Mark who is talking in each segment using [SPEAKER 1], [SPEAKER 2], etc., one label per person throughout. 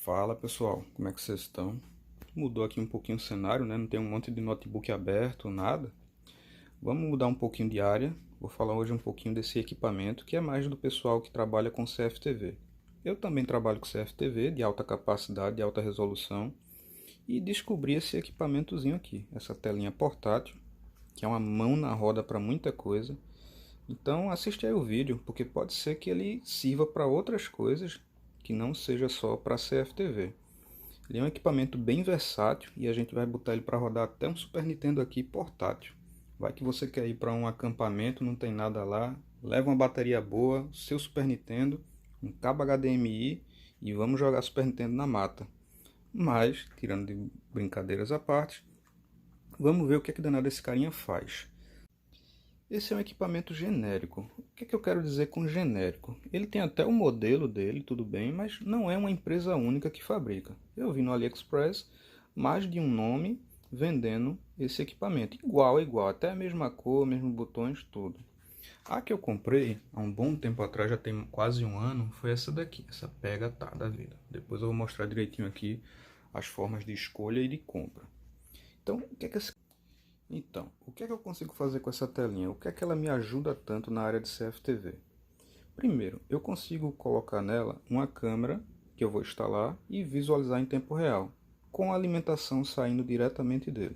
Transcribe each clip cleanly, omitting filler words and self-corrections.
[SPEAKER 1] Fala pessoal, como é que vocês estão? Mudou aqui um pouquinho o cenário, né? Não tem um monte de notebook aberto, nada. Vamos mudar um pouquinho de área. Vou falar hoje um pouquinho desse equipamento que é mais do pessoal que trabalha com CFTV. Eu também trabalho com CFTV de alta capacidade, de alta resolução, e descobri esse equipamentozinho aqui, essa telinha portátil, que é uma mão na roda para muita coisa. Então assiste aí o vídeo, porque pode ser que ele sirva para outras coisas que não seja só para CFTV. Ele é um equipamento bem versátil e a gente vai botar ele para rodar até um Super Nintendo aqui portátil. Vai que você quer ir para um acampamento, não tem nada lá, leva uma bateria boa, seu Super Nintendo, um cabo HDMI e vamos jogar Super Nintendo na mata. Mas, tirando de brincadeiras à parte, vamos ver o que é que danado esse carinha faz. Esse é um equipamento genérico. O que é que eu quero dizer com genérico? Ele tem até o modelo dele, tudo bem, mas não é uma empresa única que fabrica. Eu vi no AliExpress mais de um nome vendendo esse equipamento. Igual, igual, até a mesma cor, mesmos botões, tudo. A que eu comprei há um bom tempo atrás, já tem quase um ano, foi essa daqui, essa Pega Tá da vida. Depois eu vou mostrar direitinho aqui as formas de escolha e de compra. Então, o que é que eu consigo fazer com essa telinha? O que é que ela me ajuda tanto na área de CFTV? Primeiro, eu consigo colocar nela uma câmera que eu vou instalar e visualizar em tempo real, com a alimentação saindo diretamente dele.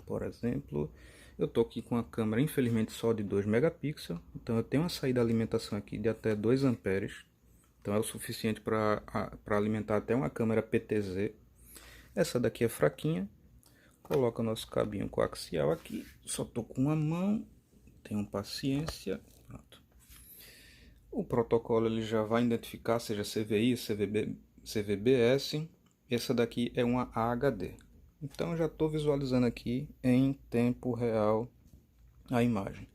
[SPEAKER 1] Por exemplo, eu estou aqui com a câmera infelizmente só de 2 megapixels, então eu tenho uma saída de alimentação aqui de até 2 amperes, então é o suficiente para alimentar até uma câmera PTZ. Essa daqui é fraquinha. Coloca o nosso cabinho coaxial aqui. Só tô com uma mão. Tenham paciência. Pronto. O protocolo ele já vai identificar, seja CVI, CVBS. Essa daqui é uma AHD. Então já estou visualizando aqui em tempo real a imagem.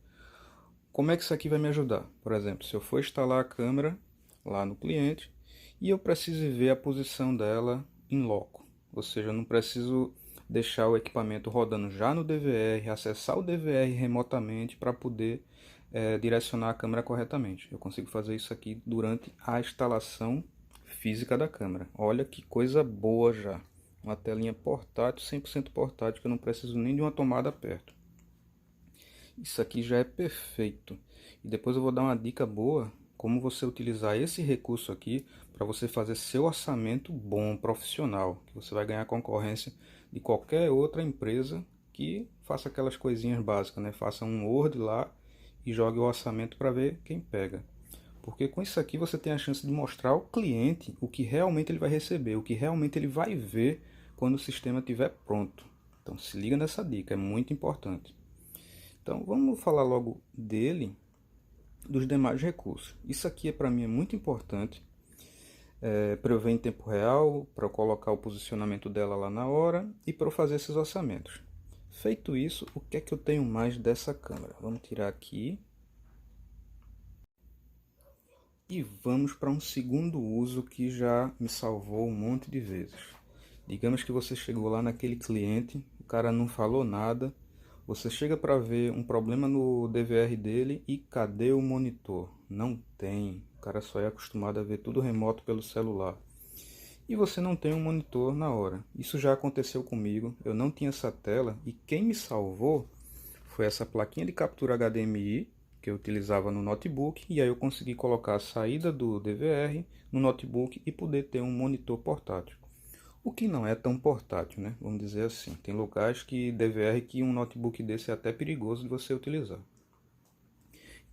[SPEAKER 1] Como é que isso aqui vai me ajudar? Por exemplo, se eu for instalar a câmera lá no cliente e eu preciso ver a posição dela em loco. Ou seja, eu não preciso deixar o equipamento rodando já no DVR, acessar o DVR remotamente para poder direcionar a câmera corretamente. Eu consigo fazer isso aqui durante a instalação física da câmera. Olha que coisa boa já. Uma telinha portátil, 100% portátil, que eu não preciso nem de uma tomada perto. Isso aqui já é perfeito. E depois eu vou dar uma dica boa como você utilizar esse recurso aqui para você fazer seu orçamento bom, profissional, que você vai ganhar concorrência de qualquer outra empresa que faça aquelas coisinhas básicas, né? Faça um Word lá e jogue o orçamento para ver quem pega. Porque com isso aqui você tem a chance de mostrar ao cliente o que realmente ele vai receber, o que realmente ele vai ver quando o sistema estiver pronto. Então se liga nessa dica, é muito importante. Então vamos falar logo dele, dos demais recursos. Isso aqui para mim é muito importante, para eu ver em tempo real, para eu colocar o posicionamento dela lá na hora e para eu fazer esses orçamentos. Feito isso, o que é que eu tenho mais dessa câmera? Vamos tirar aqui. E vamos para um segundo uso que já me salvou um monte de vezes. Digamos que você chegou lá naquele cliente, o cara não falou nada, você chega para ver um problema no DVR dele e cadê o monitor? Não tem, o cara só é acostumado a ver tudo remoto pelo celular. E você não tem um monitor na hora. Isso já aconteceu comigo, eu não tinha essa tela e quem me salvou foi essa plaquinha de captura HDMI que eu utilizava no notebook, e aí eu consegui colocar a saída do DVR no notebook e poder ter um monitor portátil. O que não é tão portátil, né? Vamos dizer assim. Tem locais que DVR que um notebook desse é até perigoso de você utilizar.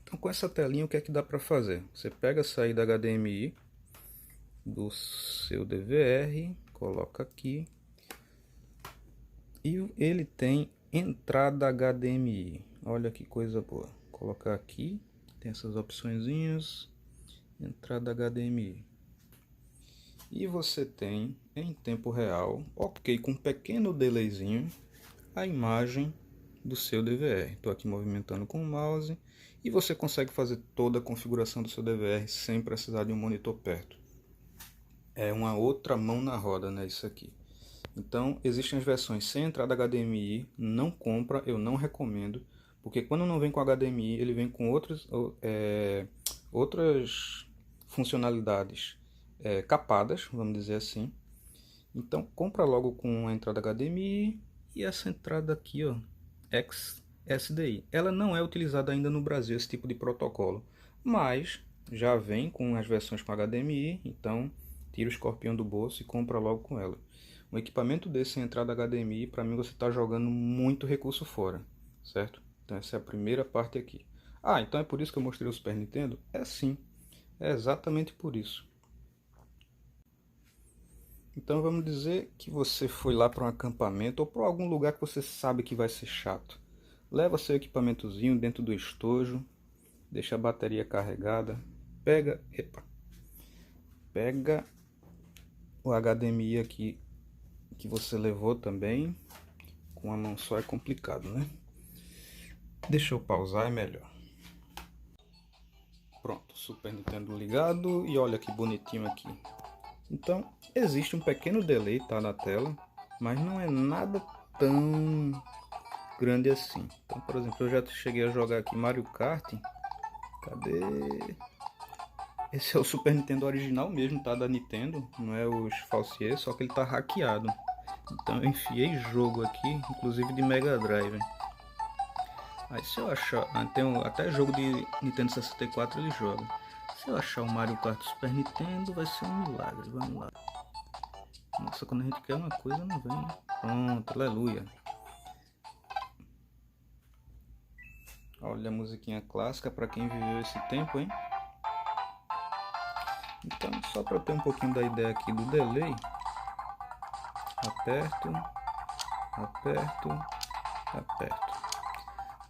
[SPEAKER 1] Então com essa telinha o que é que dá para fazer? Você pega a saída HDMI do seu DVR, coloca aqui e ele tem entrada HDMI. Olha que coisa boa. Vou colocar aqui, tem essas opçõezinhas, entrada HDMI. E você tem em tempo real, ok, com um pequeno delayzinho, a imagem do seu DVR. Estou aqui movimentando com o mouse e você consegue fazer toda a configuração do seu DVR sem precisar de um monitor perto. É uma outra mão na roda, né, isso aqui. Então, existem as versões sem entrada HDMI, não compra, eu não recomendo, porque quando não vem com HDMI, ele vem com outras funcionalidades capadas, vamos dizer assim. Então compra logo com a entrada HDMI e essa entrada aqui, ó, XSDI. Ela não é utilizada ainda no Brasil, esse tipo de protocolo, mas já vem com as versões com HDMI, então tira o escorpião do bolso e compra logo com ela. Um equipamento desse sem entrada HDMI, para mim você está jogando muito recurso fora, certo? Então essa é a primeira parte aqui. Ah, então é por isso que eu mostrei o Super Nintendo? É sim, é exatamente por isso. Então vamos dizer que você foi lá para um acampamento ou para algum lugar que você sabe que vai ser chato. Leva seu equipamentozinho dentro do estojo, deixa a bateria carregada, pega o HDMI aqui que você levou também. Com a mão só é complicado, né? Deixa eu pausar, é melhor. Pronto, Super Nintendo ligado e olha que bonitinho aqui. Então, existe um pequeno delay, tá, na tela, mas não é nada tão grande assim. Então, por exemplo, eu já cheguei a jogar aqui Mario Kart. Cadê? Esse é o Super Nintendo original mesmo, tá, da Nintendo, não é os falsies, só que ele tá hackeado. Então eu enfiei jogo aqui, inclusive de Mega Drive. Aí se eu achar, até jogo de Nintendo 64 ele joga. Se eu achar o Mario Kart Super Nintendo vai ser um milagre, vamos lá. Nossa, quando a gente quer uma coisa não vem, né? Pronto, aleluia. Olha a musiquinha clássica para quem viveu esse tempo, hein? Então, só para ter um pouquinho da ideia aqui do delay, aperto, aperto, aperto.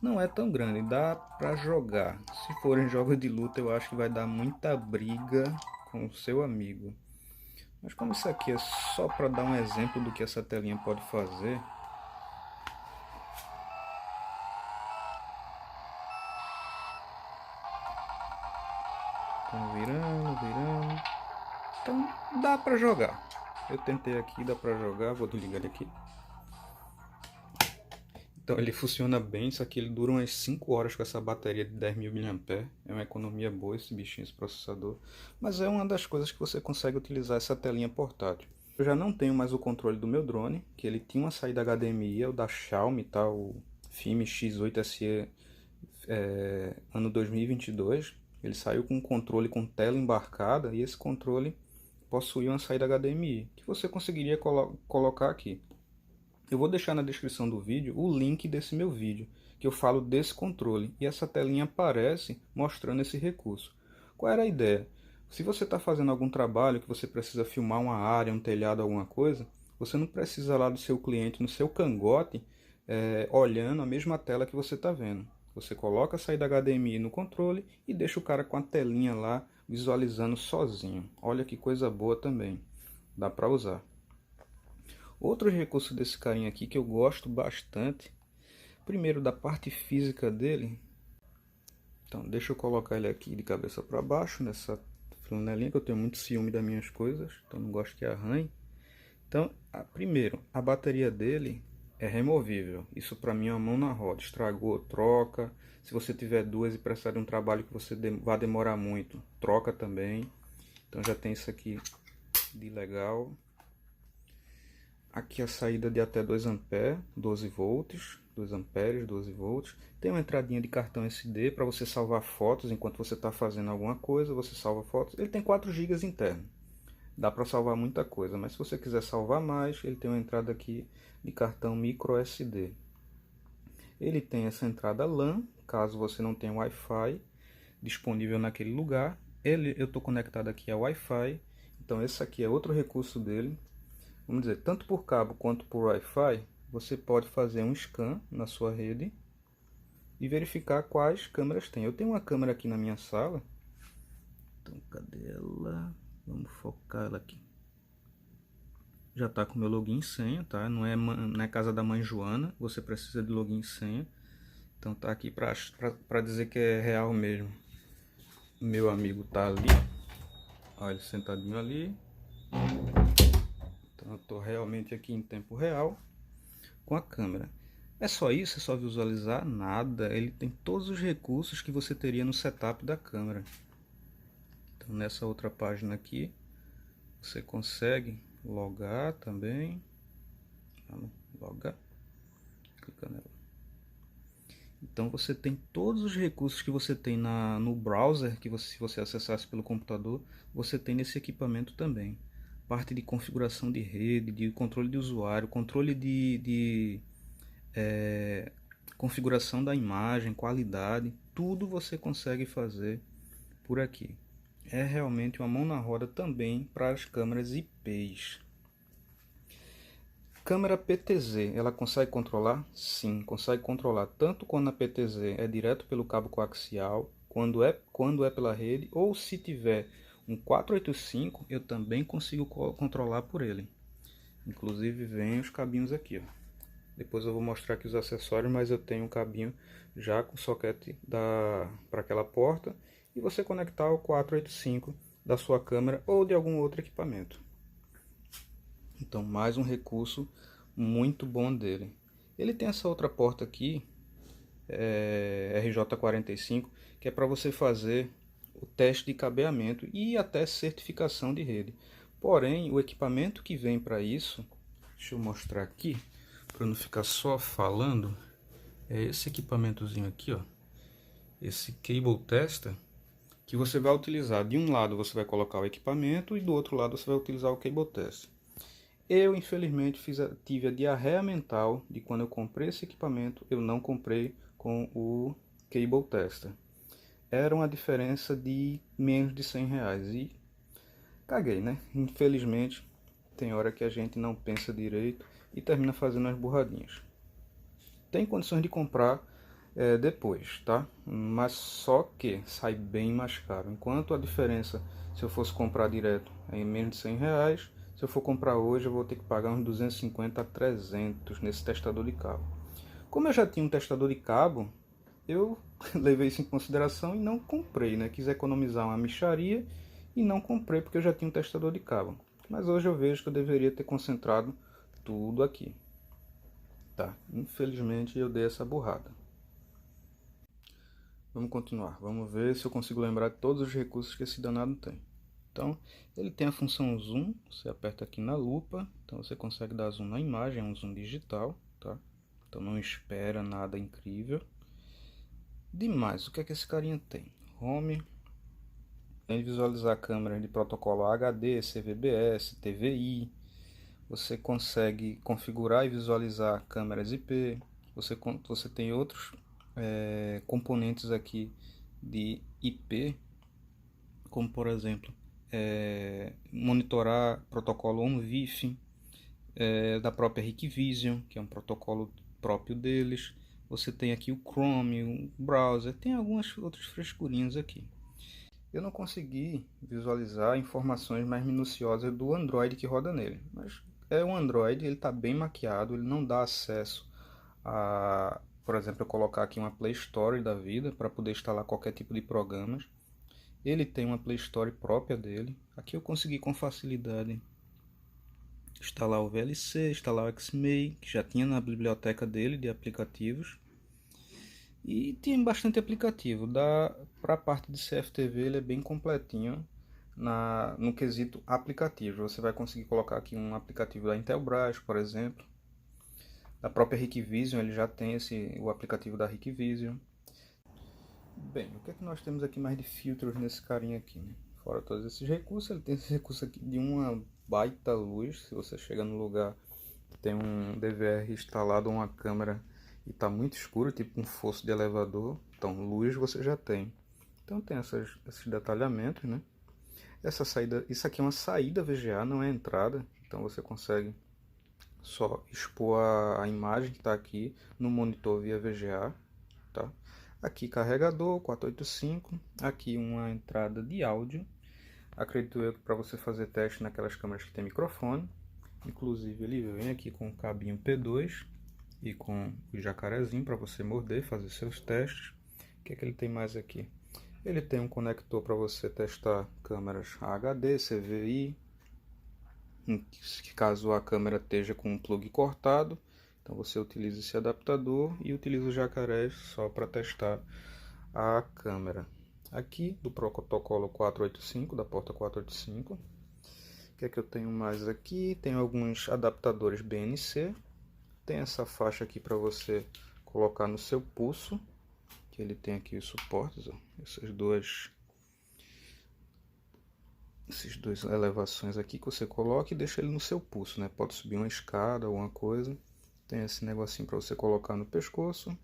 [SPEAKER 1] Não é tão grande, dá para jogar. Se forem jogos de luta, eu acho que vai dar muita briga com o seu amigo. Mas como isso aqui é só para dar um exemplo do que essa telinha pode fazer, tá virando, virando. Então dá para jogar. Eu tentei aqui, dá para jogar, vou desligar ele aqui. Então ele funciona bem, só que ele dura umas 5 horas com essa bateria de 10.000 mAh. É uma economia boa esse bichinho, esse processador. Mas é uma das coisas que você consegue utilizar essa telinha portátil. Eu já não tenho mais o controle do meu drone, que ele tinha uma saída HDMI, é o da Xiaomi, tá? O FIME X8SE ano 2022. Ele saiu com um controle com tela embarcada e esse controle possuía uma saída HDMI, que você conseguiria colocar aqui. Eu vou deixar na descrição do vídeo o link desse meu vídeo, que eu falo desse controle, e essa telinha aparece mostrando esse recurso. Qual era a ideia? Se você está fazendo algum trabalho que você precisa filmar uma área, um telhado, alguma coisa, você não precisa lá do seu cliente no seu cangote, olhando a mesma tela que você está vendo. Você coloca a saída HDMI no controle e deixa o cara com a telinha lá visualizando sozinho. Olha que coisa boa também, dá para usar. Outro recurso desse carinha aqui que eu gosto bastante, primeiro da parte física dele. Então deixa eu colocar ele aqui de cabeça para baixo, nessa flanelinha, que eu tenho muito ciúme das minhas coisas, então não gosto que arranhe. Então, primeiro, a bateria dele é removível, isso para mim é uma mão na roda, estragou, troca. Se você tiver duas e precisar de um trabalho que você vai demorar muito, troca também. Então já tem isso aqui de legal. Aqui a saída de até 2 A, 12 volts, 2 amperes, 12 volts. Tem uma entradinha de cartão SD para você salvar fotos enquanto você está fazendo alguma coisa, você salva fotos. Ele tem 4 GB interno. Dá para salvar muita coisa, mas se você quiser salvar mais, ele tem uma entrada aqui de cartão micro SD. Ele tem essa entrada LAN, caso você não tenha Wi-Fi disponível naquele lugar. Eu estou conectado aqui ao Wi-Fi, então esse aqui é outro recurso dele. Vamos dizer, tanto por cabo quanto por Wi-Fi, você pode fazer um scan na sua rede e verificar quais câmeras tem. Eu tenho uma câmera aqui na minha sala. Então, cadê ela? Vamos focar ela aqui. Já está com meu login e senha, tá? Não é casa da mãe Joana, você precisa de login e senha. Então tá aqui para dizer que é real mesmo. Meu amigo tá ali. Olha ele sentadinho ali. Então eu estou realmente aqui em tempo real com a câmera. É só isso? É só visualizar? Nada. Ele tem todos os recursos que você teria no setup da câmera. Então nessa outra página aqui, você consegue logar também. Vamos logar, clicando nela. Então você tem todos os recursos que você tem no browser, se você acessasse pelo computador, você tem nesse equipamento também. Parte de configuração de rede, de controle de usuário, controle de configuração da imagem, qualidade, tudo você consegue fazer por aqui. É realmente uma mão na roda também para as câmeras IPs. Câmera PTZ, ela consegue controlar? Sim, consegue controlar tanto quando a PTZ é direto pelo cabo coaxial, quando é pela rede, ou se tiver um 485, eu também consigo controlar por ele. Inclusive vem os cabinhos aqui, ó. Depois eu vou mostrar aqui os acessórios, mas eu tenho um cabinho já com soquete para aquela porta e você conectar ao 485 da sua câmera ou de algum outro equipamento. Então, mais um recurso muito bom dele. Ele tem essa outra porta aqui, RJ45, que é para você fazer o teste de cabeamento e até certificação de rede. Porém, o equipamento que vem para isso, deixa eu mostrar aqui, para não ficar só falando, é esse equipamentozinho aqui, ó, esse cable tester, que você vai utilizar. De um lado você vai colocar o equipamento e do outro lado você vai utilizar o cable tester. Eu, infelizmente, tive a diarreia mental de quando eu comprei esse equipamento, eu não comprei com o cable tester. Era uma diferença de menos de R$100 e caguei, né? Infelizmente, tem hora que a gente não pensa direito e termina fazendo as burradinhas. Tem condições de comprar depois, tá? Mas só que sai bem mais caro. Enquanto a diferença, se eu fosse comprar direto, é em menos de R$100, se eu for comprar hoje, eu vou ter que pagar uns 250 a 300 nesse testador de cabo. Como eu já tinha um testador de cabo, eu levei isso em consideração e não comprei, né? Quis economizar uma mixaria e não comprei porque eu já tinha um testador de cabo. Mas hoje eu vejo que eu deveria ter concentrado tudo aqui. Tá, infelizmente eu dei essa burrada. Vamos continuar, vamos ver se eu consigo lembrar de todos os recursos que esse danado tem. Então, ele tem a função zoom, você aperta aqui na lupa, então você consegue dar zoom na imagem, é um zoom digital, tá? Então não espera nada incrível. Demais, o que é que esse carinha tem? Home, tem visualizar câmeras de protocolo HD, CVBS, TVI. Você consegue configurar e visualizar câmeras IP. Você tem outros componentes aqui de IP, como por exemplo monitorar protocolo ONVIF, da própria Hikvision, que é um protocolo próprio deles. Você tem aqui o Chrome, o browser, tem algumas outras frescurinhas aqui. Eu não consegui visualizar informações mais minuciosas do Android que roda nele, mas é um Android, ele está bem maquiado, ele não dá acesso a, por exemplo, eu colocar aqui uma Play Store da vida para poder instalar qualquer tipo de programas. Ele tem uma Play Store própria dele. Aqui eu consegui com facilidade instalar o VLC, instalar o Xmei, que já tinha na biblioteca dele de aplicativos. E tem bastante aplicativo. Para a parte de CFTV ele é bem completinho no quesito aplicativo. Você vai conseguir colocar aqui um aplicativo da Intelbras, por exemplo. Da própria Hikvision ele já tem o aplicativo da Hikvision. Bem, o que é que nós temos aqui mais de filtros nesse carinha aqui, né? Fora todos esses recursos, ele tem esse recurso aqui de uma baita luz. Se você chega no lugar, tem um DVR instalado, uma câmera e está muito escuro, tipo um fosso de elevador, então luz você já tem. Então tem esses detalhamentos, né? Essa saída, isso aqui é uma saída VGA, não é entrada, então você consegue só expor a imagem que está aqui no monitor via VGA, tá? Aqui carregador 485, aqui uma entrada de áudio. Acredito eu que para você fazer teste naquelas câmeras que tem microfone. Inclusive ele vem aqui com o cabinho P2 e com o jacarezinho para você morder, fazer seus testes. O que é que ele tem mais aqui? Ele tem um conector para você testar câmeras HD, CVI, que caso a câmera esteja com um plug cortado, então você utiliza esse adaptador e utiliza o jacaré só para testar a câmera. Aqui do protocolo 485, da porta 485. que é que eu tenho mais aqui? Tenho alguns adaptadores BNC. Tem essa faixa aqui para você colocar no seu pulso, que ele tem aqui os suportes, ó, essas duas elevações aqui que você coloca e deixa ele no seu pulso, né? Pode subir uma escada, alguma coisa. Tem esse negocinho para você colocar no pescoço.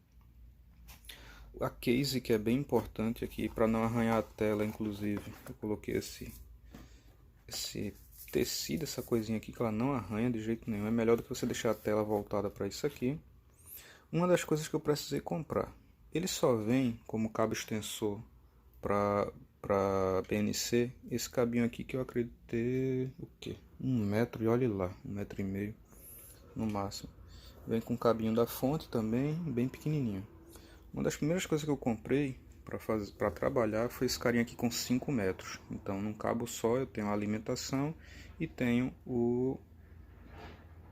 [SPEAKER 1] A case, que é bem importante aqui para não arranhar a tela, inclusive. Eu coloquei esse tecido, essa coisinha aqui que ela não arranha de jeito nenhum. É melhor do que você deixar a tela voltada para isso aqui. Uma das coisas que eu precisei comprar. Ele só vem como cabo extensor para PNC, esse cabinho aqui que eu acredito ter o quê? 1 metro, e olhe lá, 1,5 m no máximo. Vem com o cabinho da fonte também, bem pequenininho. Uma das primeiras coisas que eu comprei para trabalhar foi esse carinha aqui com 5 metros. Então, num cabo só eu tenho a alimentação e tenho o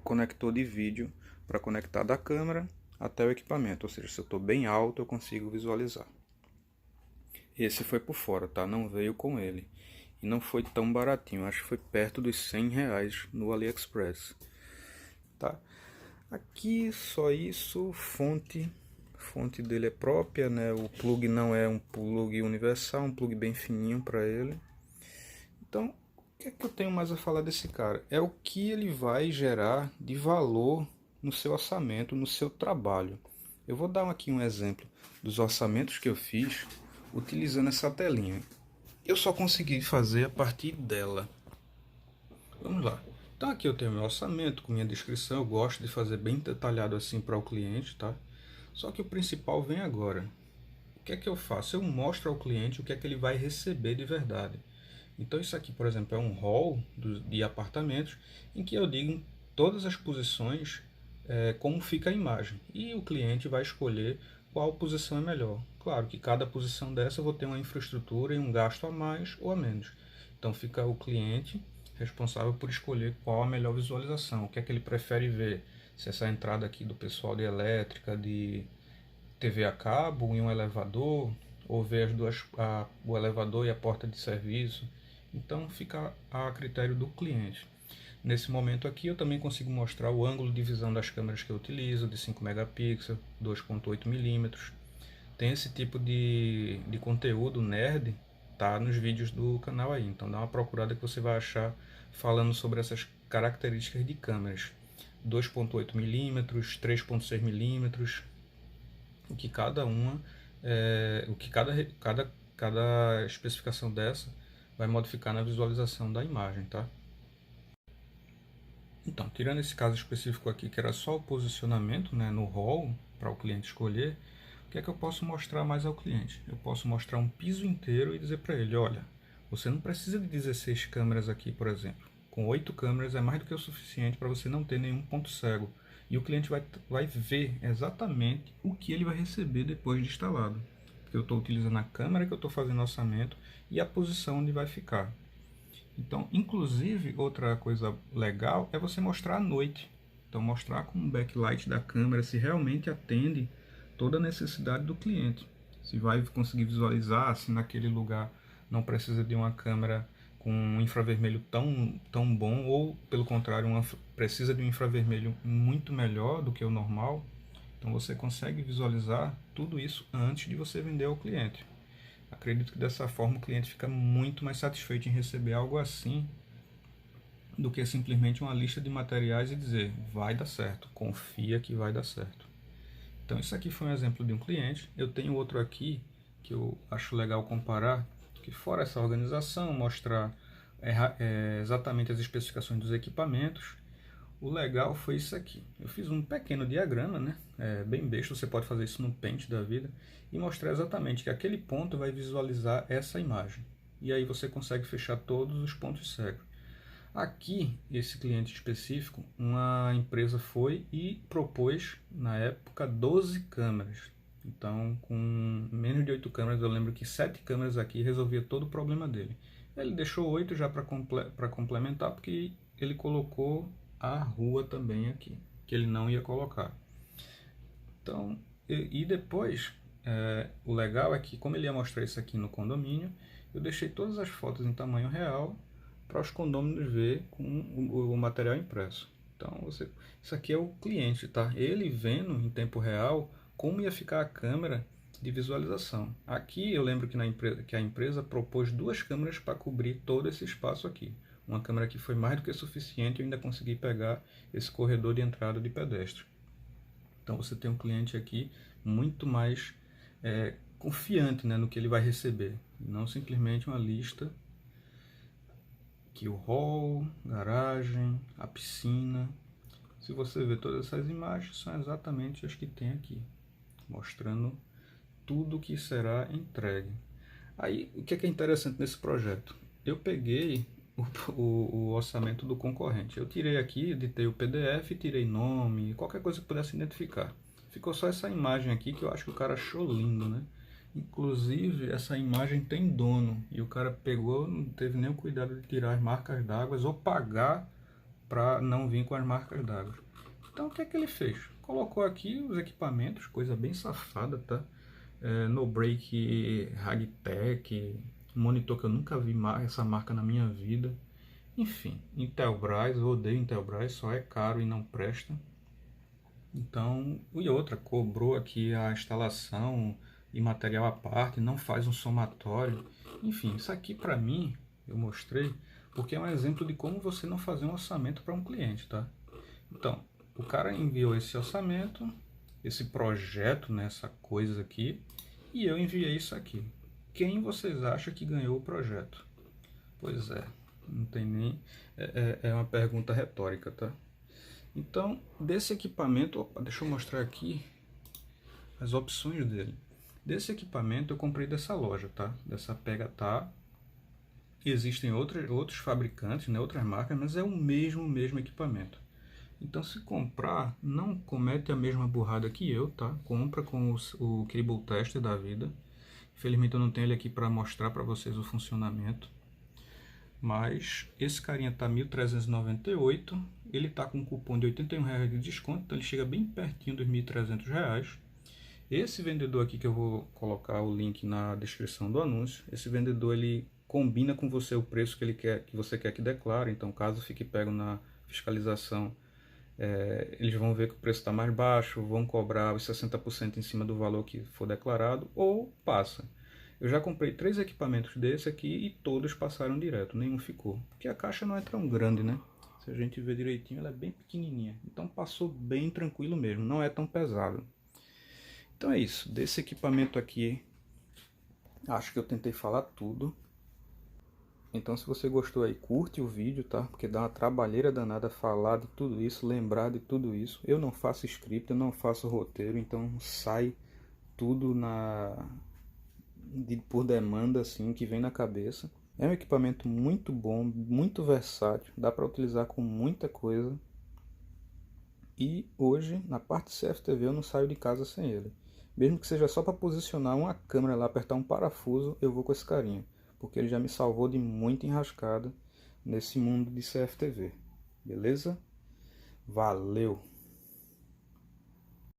[SPEAKER 1] conector de vídeo para conectar da câmera até o equipamento. Ou seja, se eu estou bem alto eu consigo visualizar. Esse foi por fora, tá? Não veio com ele. E não foi tão baratinho, acho que foi perto dos R$100 no AliExpress. Tá? Aqui só isso, fonte dele é própria, né? O plug não é um plug universal, um plug bem fininho para ele. Então, o que é que eu tenho mais a falar desse cara? É o que ele vai gerar de valor no seu orçamento, no seu trabalho. Eu vou dar aqui um exemplo dos orçamentos que eu fiz utilizando essa telinha. Eu só consegui fazer a partir dela. Vamos lá. Então aqui eu tenho meu orçamento com minha descrição. Eu gosto de fazer bem detalhado assim para o cliente, tá? Só que o principal vem agora. O que é que eu faço? Eu mostro ao cliente o que é que ele vai receber de verdade. Então isso aqui, por exemplo, é um hall de apartamentos em que eu digo todas as posições, como fica a imagem. E o cliente vai escolher qual posição é melhor. Claro que cada posição dessa eu vou ter uma infraestrutura e um gasto a mais ou a menos. Então fica o cliente responsável por escolher qual a melhor visualização, o que é que ele prefere ver. Se essa entrada aqui do pessoal de elétrica, de TV a cabo, em um elevador, ou ver o elevador e a porta de serviço. Então fica a critério do cliente. Nesse momento aqui eu também consigo mostrar o ângulo de visão das câmeras que eu utilizo, de 5 megapixels, 2.8 milímetros. Tem esse tipo de conteúdo nerd, tá nos vídeos do canal aí. Então dá uma procurada que você vai achar falando sobre essas características de câmeras. 2.8 milímetros, 3.6 milímetros, o que cada uma, o que cada especificação dessa vai modificar na visualização da imagem, tá? Então, tirando esse caso específico aqui, que era só o posicionamento, né, no hall, para o cliente escolher, o que é que eu posso mostrar mais ao cliente? Eu posso mostrar um piso inteiro e dizer para ele, olha, você não precisa de 16 câmeras aqui, por exemplo. Com 8 câmeras é mais do que o suficiente para você não ter nenhum ponto cego. E o cliente vai ver exatamente o que ele vai receber depois de instalado. Porque eu estou utilizando a câmera que eu estou fazendo orçamento e a posição onde vai ficar. Então, inclusive, outra coisa legal é você mostrar à noite. Então, mostrar com o backlight da câmera se realmente atende toda a necessidade do cliente. Se vai conseguir visualizar, se naquele lugar não precisa de uma câmera com um infravermelho tão bom, ou pelo contrário, precisa de um infravermelho muito melhor do que o normal. Então, você consegue visualizar tudo isso antes de você vender ao cliente. Acredito que dessa forma o cliente fica muito mais satisfeito em receber algo assim do que simplesmente uma lista de materiais e dizer vai dar certo, confia que vai dar certo. Então isso aqui foi um exemplo de um cliente. Eu tenho outro aqui que eu acho legal comparar, que fora essa organização, mostrar exatamente as especificações dos equipamentos. O legal foi isso aqui. Eu fiz um pequeno diagrama, né? Bem besta, você pode fazer isso no Paint da vida, e mostrar exatamente que aquele ponto vai visualizar essa imagem. E aí você consegue fechar todos os pontos cegos. Aqui, esse cliente específico, uma empresa foi e propôs, na época, 12 câmeras. Então, com menos de 8 câmeras, eu lembro que 7 câmeras aqui resolvia todo o problema dele. Ele deixou 8 já para complementar, porque ele colocou a rua também aqui, que ele não ia colocar. Então, e depois, o legal é que como ele ia mostrar isso aqui no condomínio, eu deixei todas as fotos em tamanho real para os condôminos ver com o material impresso. Então, isso aqui é o cliente, tá? Ele vendo em tempo real como ia ficar a câmera de visualização. Aqui eu lembro que a empresa propôs 2 câmeras para cobrir todo esse espaço aqui. Uma câmera que foi mais do que suficiente e eu ainda consegui pegar esse corredor de entrada de pedestre. Então você tem um cliente aqui muito mais confiante, né, no que ele vai receber. Não simplesmente uma lista. Aqui o hall, garagem, a piscina. Se você ver todas essas imagens, são exatamente as que tem aqui, mostrando tudo que será entregue. Aí, o que é interessante nesse projeto? Eu peguei o orçamento do concorrente. Eu tirei aqui, editei o PDF, tirei nome, qualquer coisa que pudesse identificar. Ficou só essa imagem aqui que eu acho que o cara achou lindo, né? Inclusive, essa imagem tem dono e o cara pegou, não teve nem o cuidado de tirar as marcas d'água ou pagar para não vir com as marcas d'água. Então, o que é que ele fez? Colocou aqui os equipamentos, coisa bem safada, tá? No Break Hagtech, monitor que eu nunca vi essa marca na minha vida. Enfim, Intelbras, eu odeio Intelbras, só é caro e não presta. Então, e outra, cobrou aqui a instalação e material à parte, não faz um somatório. Enfim, isso aqui para mim, eu mostrei, porque é um exemplo de como você não fazer um orçamento para um cliente, tá? Então, o cara enviou esse orçamento, esse projeto, né, essa coisa aqui, e eu enviei isso aqui. Quem vocês acham que ganhou o projeto? Pois é, não tem nem... É uma pergunta retórica, tá? Então, desse equipamento... Opa, deixa eu mostrar aqui as opções dele. Desse equipamento eu comprei dessa loja, tá? Dessa Pegatá. Existem outros fabricantes, né, outras marcas, mas é o mesmo equipamento. Então, se comprar, não comete a mesma burrada que eu, tá? Compra com o Cable Tester da vida. Infelizmente eu não tenho ele aqui para mostrar para vocês o funcionamento. Mas esse carinha tá R$ 1.398. Ele tá com um cupom de R$ 81 de desconto, então ele chega bem pertinho dos R$ 1.300. Esse vendedor aqui, que eu vou colocar o link na descrição do anúncio, esse vendedor ele combina com você o preço que ele quer, que você quer que declare. Então, caso fique pego na fiscalização, eles vão ver que o preço está mais baixo, vão cobrar os 60% em cima do valor que for declarado, ou passa. Eu já comprei 3 equipamentos desse aqui e todos passaram direto, nenhum ficou. Porque a caixa não é tão grande, né? Se a gente ver direitinho, ela é bem pequenininha. Então passou bem tranquilo mesmo, não é tão pesado. Então é isso, desse equipamento aqui, acho que eu tentei falar tudo. Então se você gostou aí, curte o vídeo, tá? Porque dá uma trabalheira danada falar de tudo isso, lembrar de tudo isso. Eu não faço script, eu não faço roteiro, então sai tudo por demanda assim, que vem na cabeça. É um equipamento muito bom, muito versátil, dá para utilizar com muita coisa. E hoje, na parte CFTV, eu não saio de casa sem ele. Mesmo que seja só para posicionar uma câmera lá, apertar um parafuso, eu vou com esse carinha. Porque ele já me salvou de muita enrascada nesse mundo de CFTV. Beleza? Valeu!